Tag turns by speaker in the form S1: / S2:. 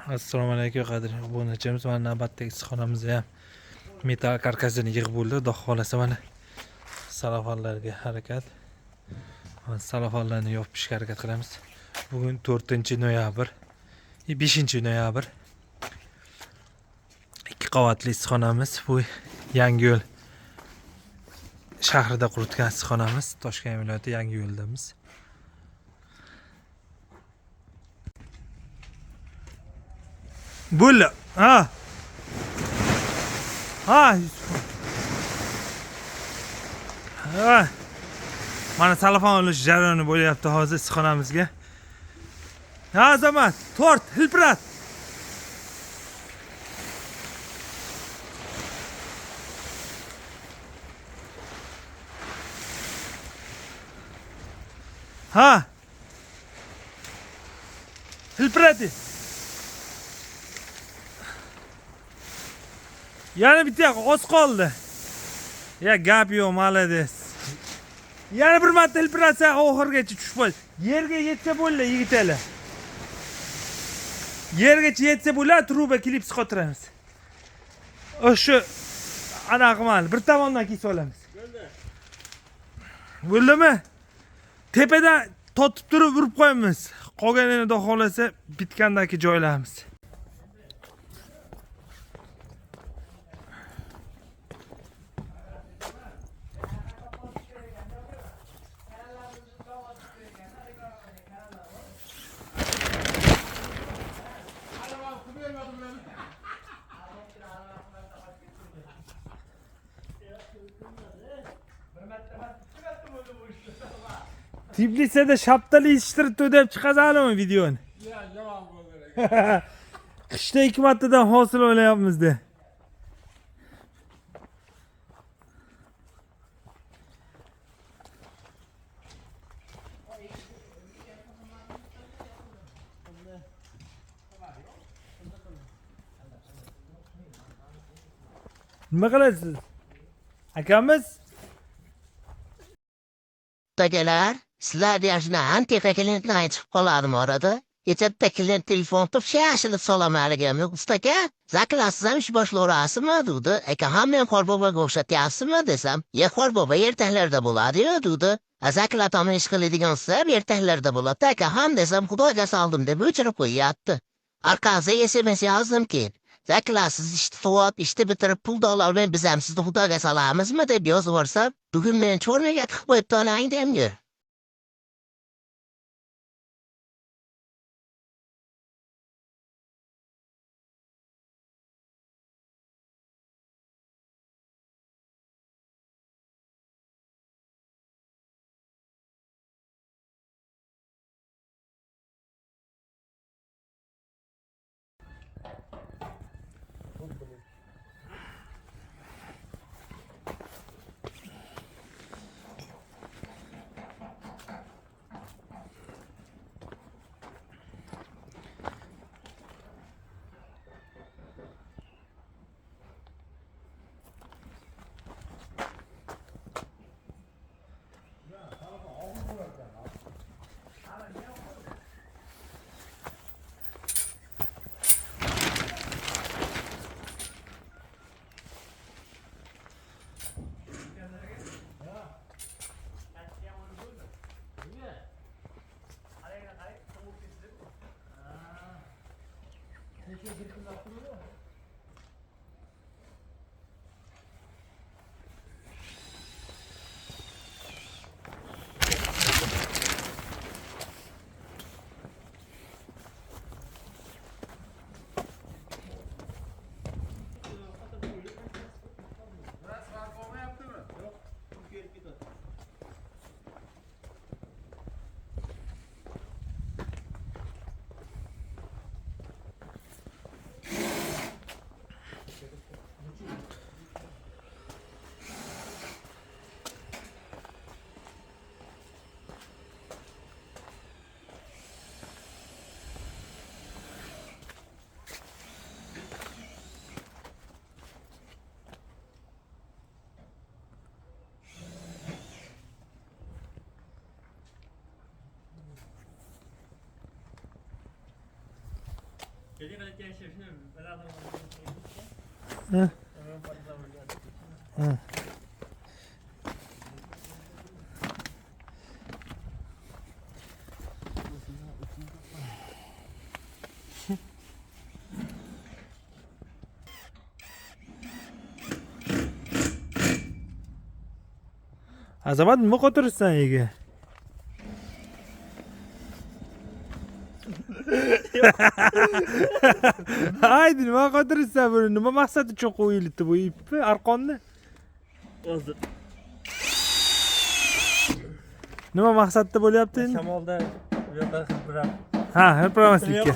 S1: Assalomu alaykum qadrli obunachimiz. Mana navbatdagi issiqxonamizda ham metal karkasini yig'ib bo'ldi. Xudo xolasa mana salafonlarga harakat. Mana salafonlarni yopishga harakat qilamiz. Bugun 4-noyabr, 5-noyabr. 2 qavatli issiqxonamiz. Bu Yangiyo'l shahrida qurilgan issiqxonamiz. Toshkent viloyati Yangiyo'ldamiz. Bo'ldi. Ha. Mana salafon olish jarayoni bo'lyapti hozir issiqxonamizga. Ha, Azamat, tort, hilpirat. Ha. Hilpirati. Yana bitta oz qoldi. Ya gap yo'q, malades. Yana bir marta hilpiratsa oxirgacha tushib qoladi. Yerga yetsa bo'ldi, yigitali. Yergacha yetsa bo'ladi, truba klips qotiramiz. O'sha anaqa qilmaydi, bir tomondan kesib olamiz. Bo'ldimi? Tepadan totib turib urib qo'yamiz. Qolganini xudo xolasa bitgandagi joylaymiz. Tbilisi'de şaptalı yetiştirip ödep çıkazalım mı videonu? Ya devam böyle. Kışta 2 martadan hasıl öyle yapmızdı. Ne kalırsınız? Akamız?
S2: Dageler, sizler de yaşına tefekilin çıkıp kaladım orada. Geçen tekilin telefon tutup şaşılıp solamaya gelmiyor. Ustake, zaklasızam iş başlı orası mı dudu? Hemen korbaba koşatıyası mı desem, ya korbaba yertehlerde bula diyordu. Zaklatamı işgal ediyorsa yertehlerde bula. Hem desem kudoyga saldım de büçürüp uyuyattı. Arkaza SMS yazdım ki, zaklasız işte tuvat işte bitirip pul dolar ben bizemsiz kudoyga salamız mı de bir varsa, bugün ben çoruna yatıp bu ettiğine aynı demiyor.
S1: Hı. Hı. Azamat nima qotirsan yega? Haydi nima qotirsan buni? Nima maqsad uchun qo'yilibdi bu ipni, arqonni?
S3: Hozir
S1: Nima maqsadda bo'lyapti endi?
S3: shamolda u yoqqa hilpirab
S1: Ha, hilpiramaslikka.